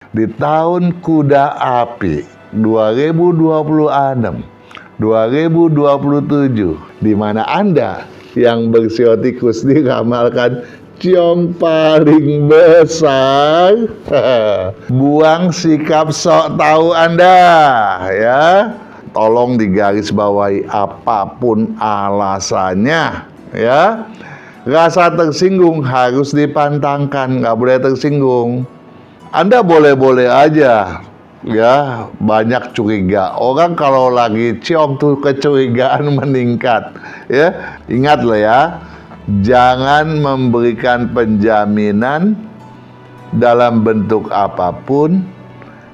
di tahun kuda api 2026, 2027, di mana Anda yang bersiotikus diramalkan ciong paling besar. Buang sikap sok tahu Anda, ya. Tolong digarisbawahi apapun alasannya, ya. Rasa tersinggung harus dipantangkan, nggak boleh tersinggung. Anda boleh-boleh aja, ya, banyak curiga. Orang kalau lagi ciong tuh kecurigaan meningkat, ya. Ingat loh ya, jangan memberikan penjaminan dalam bentuk apapun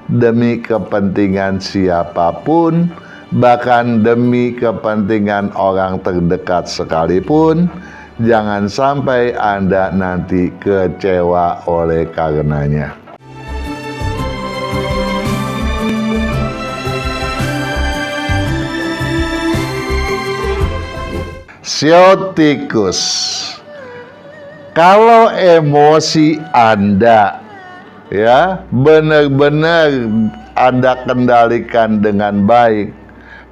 demi kepentingan siapapun, bahkan demi kepentingan orang terdekat sekalipun. Jangan sampai Anda nanti kecewa oleh karenanya. Siotikus, kalau emosi Anda, ya, benar-benar Anda kendalikan dengan baik,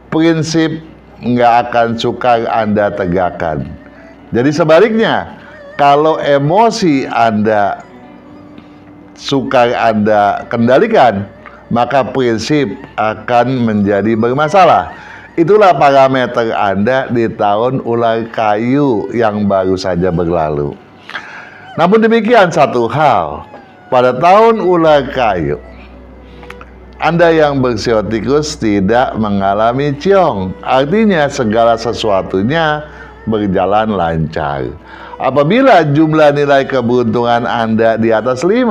prinsip nggak akan sukar Anda tegakkan. Jadi sebaliknya, kalau emosi Anda sukar Anda kendalikan, maka prinsip akan menjadi bermasalah. Itulah parameter Anda di tahun ular kayu yang baru saja berlalu. Namun demikian, satu hal, pada tahun ular kayu, Anda yang bersiotikus tidak mengalami ciong. Artinya segala sesuatunya berjalan lancar. Apabila jumlah nilai keberuntungan Anda di atas 5,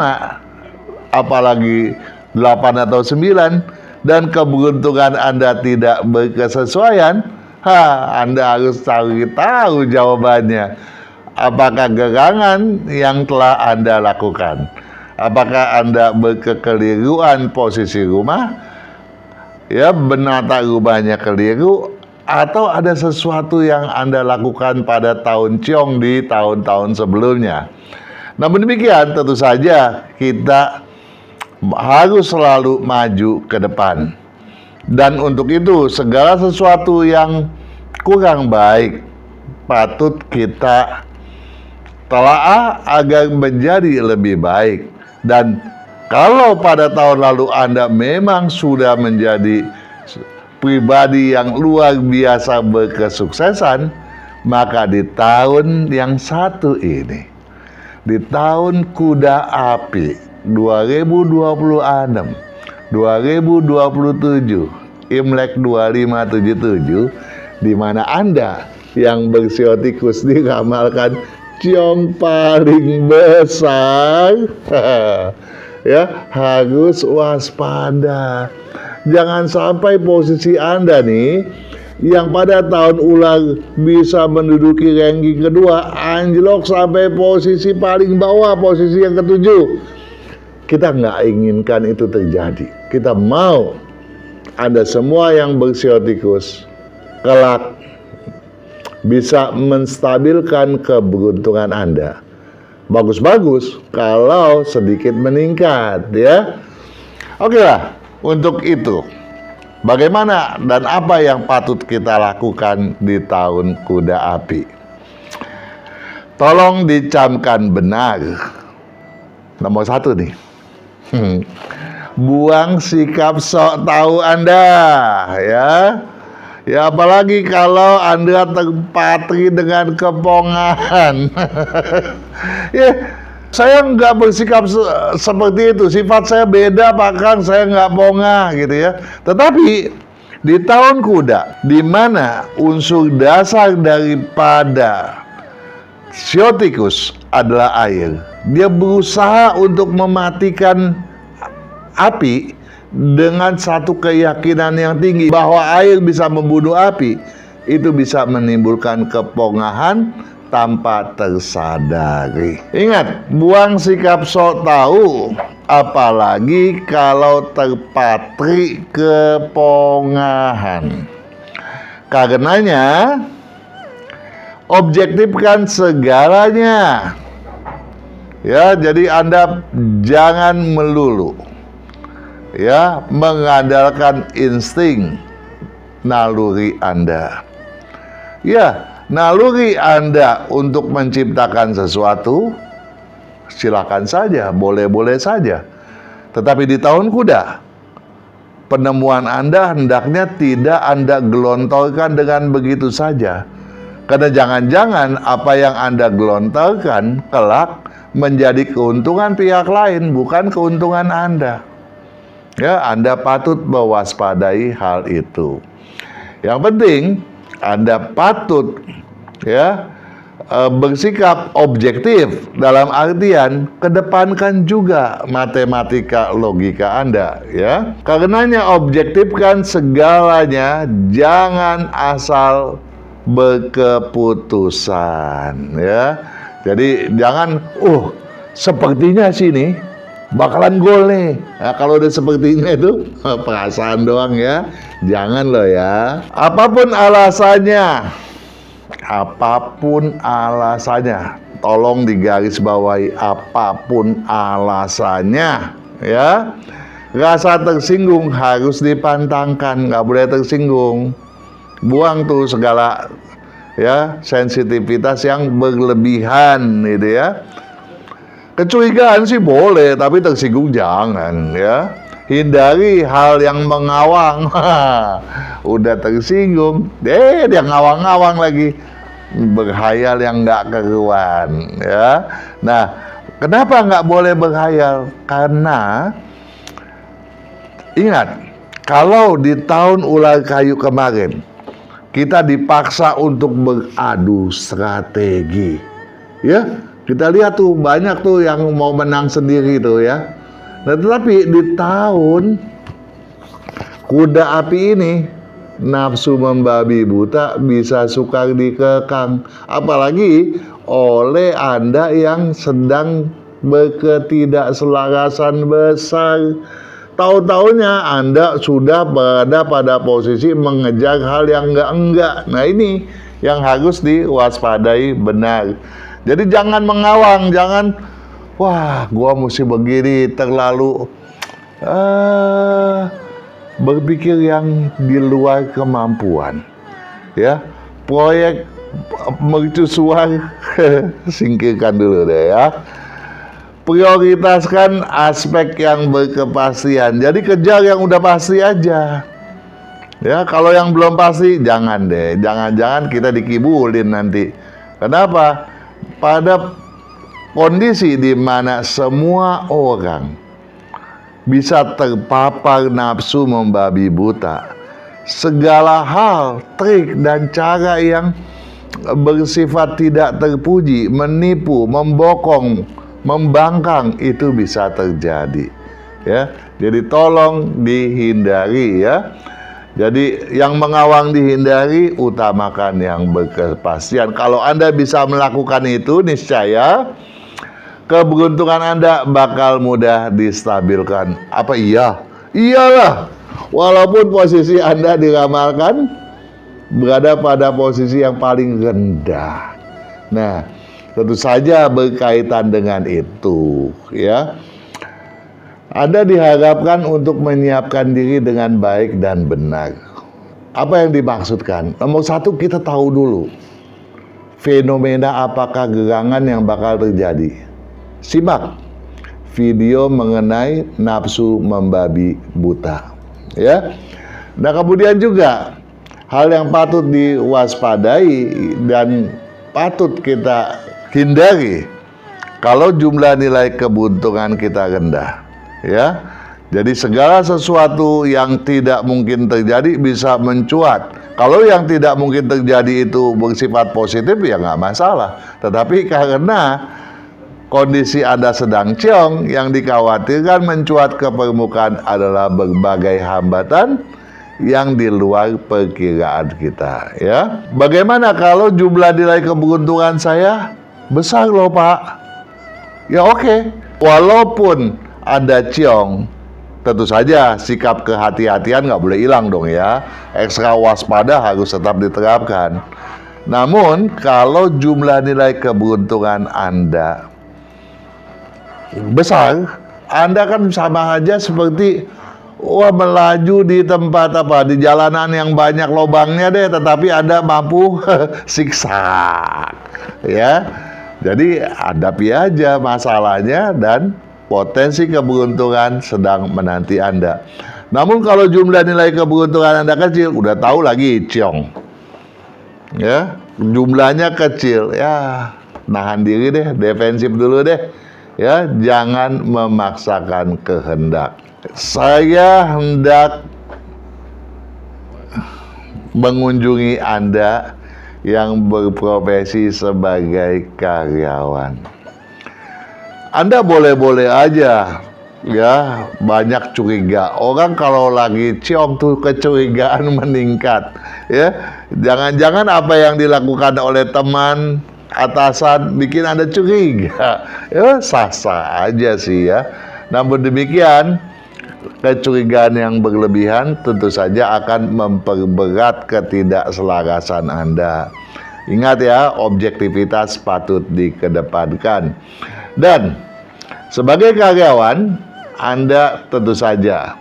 apalagi 8 atau 9, dan keberuntungan Anda tidak berkesesuaian, Anda harus tahu jawabannya. Apakah gerangan yang telah Anda lakukan? Apakah Anda berkekeliruan posisi rumah? Ya, menata rumahnya keliru, atau ada sesuatu yang Anda lakukan pada tahun ciong di tahun-tahun sebelumnya. Namun demikian, tentu saja kita harus selalu maju ke depan. Dan untuk itu, segala sesuatu yang kurang baik patut kita telaah agar menjadi lebih baik. Dan kalau pada tahun lalu Anda memang sudah menjadi pribadi yang luar biasa berkesuksesan, maka di tahun yang satu ini, di tahun kuda api 2026, 2027, Imlek 2577, di mana Anda yang bersiotikus diramalkan ciong paling besar, ya, harus waspada. Jangan sampai posisi Anda nih, yang pada tahun ular bisa menduduki ranking kedua, anjlok sampai posisi paling bawah, posisi yang ketujuh. Kita nggak inginkan itu terjadi. Kita mau Anda semua yang bersiotikus kelak bisa menstabilkan keberuntungan Anda. Bagus-bagus kalau sedikit meningkat, ya. Oke lah. Untuk itu, bagaimana dan apa yang patut kita lakukan di tahun kuda api? Tolong dicamkan benar. Nomor 1 nih, buang sikap sok tahu Anda, ya. Ya, apalagi kalau Anda terpatri dengan kepongahan. Ya, saya nggak bersikap seperti itu. Sifat saya beda, Pak Kang. Saya nggak pongah, gitu ya. Tetapi di tahun kuda, di mana unsur dasar daripada siotikus adalah air, dia berusaha untuk mematikan api dengan satu keyakinan yang tinggi bahwa air bisa membunuh api. Itu bisa menimbulkan kepongahan tanpa tersadari. Ingat, buang sikap sok tahu, apalagi kalau terpatri kepongahan. Karenanya, objektifkan segalanya. Ya, jadi Anda jangan melulu ya, mengandalkan insting naluri Anda. Ya, naluri Anda untuk menciptakan sesuatu, silakan saja, boleh-boleh saja. Tetapi di tahun kuda, penemuan Anda hendaknya tidak Anda gelontorkan dengan begitu saja. Karena jangan-jangan apa yang Anda gelontorkan kelak menjadi keuntungan pihak lain, bukan keuntungan Anda. Ya, Anda patut mewaspadai hal itu. Yang penting, Anda patut bersikap objektif, dalam artian kedepankan juga matematika logika Anda, ya. Karenanya objektifkan segalanya, jangan asal berkeputusan, ya. Jadi jangan, sepertinya sini bakalan gol nih. Nah, kalau udah sepertinya itu perasaan doang, ya. Jangan loh, ya. Apapun alasannya, tolong digarisbawahi, apapun alasannya, ya. Rasa tersinggung harus dipantangkan, nggak boleh tersinggung. Buang tuh segala, ya, sensitivitas yang berlebihan, gitu, ya. Kecurigaan sih boleh, tapi tersinggung jangan, ya. Hindari hal yang mengawang. Udah tersinggung, dia ngawang-ngawang lagi, berhayal yang nggak keruan, ya. Nah, kenapa nggak boleh berhayal? Karena ingat, kalau di tahun ular kayu kemarin kita dipaksa untuk beradu strategi, ya. Kita lihat tuh banyak tuh yang mau menang sendiri tuh, ya. Nah, tetapi di tahun kuda api ini, nafsu membabi buta bisa sukar dikekang, apalagi oleh Anda yang sedang berketidakselarasan besar. Tahu-taunya Anda sudah berada pada posisi mengejar hal yang enggak-enggak. Nah, ini yang harus diwaspadai benar. Jadi jangan mengawang, jangan, wah, gua mesti begini, terlalu berpikir yang di luar kemampuan, ya. Proyek mercusuar singkirkan dulu deh, ya. Prioritaskan aspek yang berkepastian. Jadi kejar yang udah pasti aja, ya. Kalau yang belum pasti jangan deh, jangan-jangan kita dikibulin nanti. Kenapa? Pada kondisi di mana semua orang bisa terpapar nafsu membabi buta, segala hal, trik dan cara yang bersifat tidak terpuji, menipu, membokong, membangkang, itu bisa terjadi, ya. Jadi tolong dihindari, ya. Jadi yang mengawang dihindari, utamakan yang berkepastian. Kalau Anda bisa melakukan itu, niscaya keberuntungan Anda bakal mudah distabilkan. Apa iya? Iyalah. Walaupun posisi Anda diramalkan berada pada posisi yang paling rendah. Nah, tentu saja berkaitan dengan itu, ya. Anda diharapkan untuk menyiapkan diri dengan baik dan benar. Apa yang dimaksudkan? Nomor satu, kita tahu dulu fenomena apakah gerangan yang bakal terjadi. Simak video mengenai nafsu membabi buta, ya. Nah, kemudian juga hal yang patut diwaspadai dan patut kita hindari kalau jumlah nilai keberuntungan kita rendah, ya. Jadi segala sesuatu yang tidak mungkin terjadi bisa mencuat. Kalau yang tidak mungkin terjadi itu bersifat positif, ya nggak masalah. Tetapi karena kondisi Anda sedang ciong, yang dikhawatirkan mencuat ke permukaan adalah berbagai hambatan yang di luar perkiraan kita, ya. Bagaimana kalau jumlah nilai keberuntungan saya besar loh, Pak? Ya oke. Walaupun Anda ciong, tentu saja sikap kehati-hatian nggak boleh hilang dong, ya. Ekstra waspada harus tetap diterapkan. Namun kalau jumlah nilai keberuntungan Anda besar, Anda kan sama aja seperti Wah, melaju di tempat apa? Di jalanan yang banyak lubangnya deh, tetapi Anda mampu siksak. Ya. Jadi hadapi aja masalahnya dan potensi keberuntungan sedang menanti Anda. Namun kalau jumlah nilai keberuntungan Anda kecil, udah tahu lagi ciong. Ya, jumlahnya kecil. Ya, nahan diri deh, defensif dulu deh. Ya, jangan memaksakan kehendak. Saya hendak mengunjungi Anda yang berprofesi sebagai karyawan. Anda boleh-boleh aja, ya, banyak curiga. Orang kalau lagi ciong tuh kecurigaan meningkat, ya. Jangan-jangan apa yang dilakukan oleh teman atasan bikin Anda curiga. Ya, sah-sah aja sih ya. Namun demikian, kecurigaan yang berlebihan tentu saja akan memperberat ketidakselarasan Anda. Ingat ya, objektivitas patut dikedepankan. Dan sebagai karyawan, Anda tentu saja,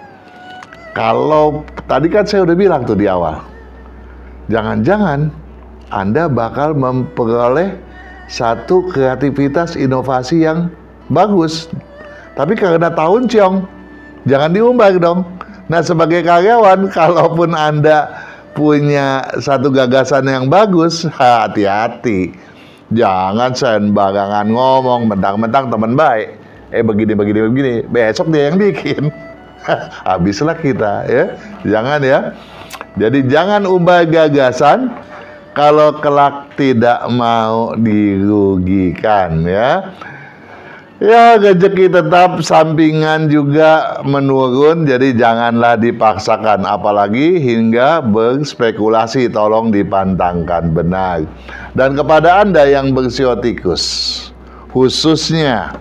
kalau tadi kan saya udah bilang tuh di awal, jangan-jangan Anda bakal memperoleh satu kreativitas inovasi yang bagus. Tapi karena tahun ciong, jangan diumbar dong. Nah, sebagai karyawan, kalaupun Anda punya satu gagasan yang bagus, hati-hati. Jangan sembarangan ngomong, mentang-mentang teman baik. Begini. Besok dia yang bikin. Habislah kita, ya. Jangan ya. Jadi jangan ubah gagasan kalau kelak tidak mau dirugikan, ya. Ya, rezeki tetap, sampingan juga menurun, jadi janganlah dipaksakan, apalagi hingga berspekulasi, tolong dipantangkan benar. Dan kepada Anda yang bersiotikus, khususnya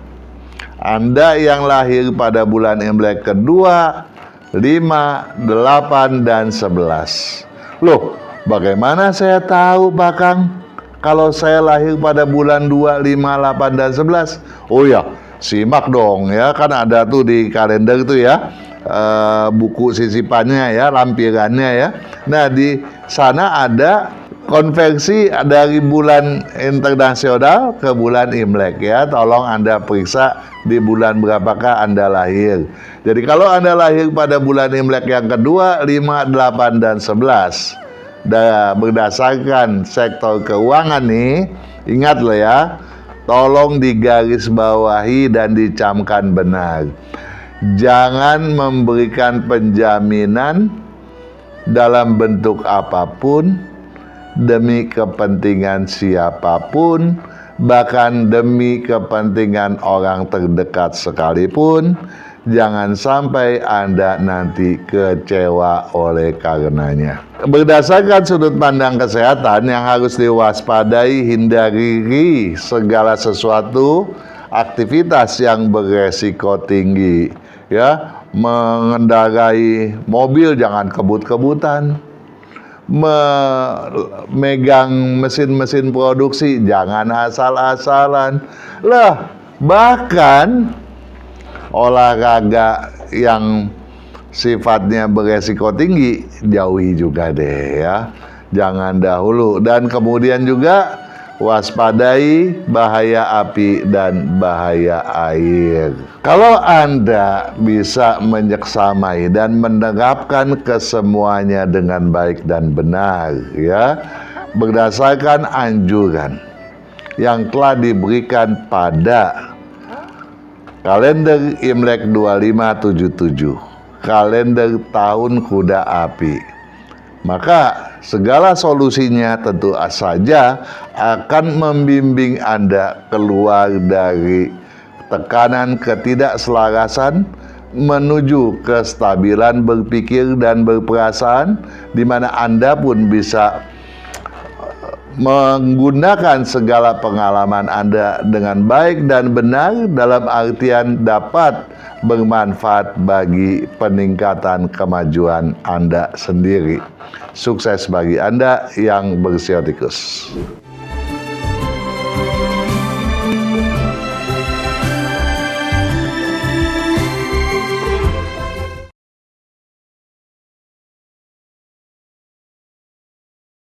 Anda yang lahir pada bulan Imlek kedua, 5, 8, dan 11. Loh, bagaimana saya tahu, Pak Kang? Kalau saya lahir pada bulan 2, 5, 8, dan 11. Oh ya, simak dong ya. Kan ada tuh di kalender tuh ya, buku sisipannya ya, lampirannya ya. Nah, di sana ada konversi dari bulan internasional ke bulan Imlek ya. Tolong Anda periksa di bulan berapakah Anda lahir. Jadi kalau Anda lahir pada bulan Imlek yang kedua, 5, 8, dan 11. Berdasarkan sektor keuangan nih, ingat loh ya, tolong digarisbawahi dan dicamkan benar. Jangan memberikan penjaminan dalam bentuk apapun demi kepentingan siapapun, bahkan demi kepentingan orang terdekat sekalipun. Jangan sampai Anda nanti kecewa oleh karenanya. Berdasarkan sudut pandang kesehatan yang harus diwaspadai, hindari segala sesuatu aktivitas yang beresiko tinggi. Ya, mengendarai mobil jangan kebut-kebutan. Memegang mesin-mesin produksi jangan asal-asalan. Lah, bahkan olahraga yang sifatnya beresiko tinggi jauhi juga deh ya. Jangan dahulu. Dan kemudian juga waspadai bahaya api dan bahaya air. Kalau Anda bisa menyeksamai dan menerapkan kesemuanya dengan baik dan benar ya, berdasarkan anjuran yang telah diberikan pada kalender Imlek 2577, kalender tahun kuda api, maka segala solusinya tentu saja akan membimbing Anda keluar dari tekanan ketidakselarasan menuju kestabilan berpikir dan berperasaan, di mana Anda pun bisa menggunakan segala pengalaman Anda dengan baik dan benar, dalam artian dapat bermanfaat bagi peningkatan kemajuan Anda sendiri. Sukses bagi Anda yang bersiotikus.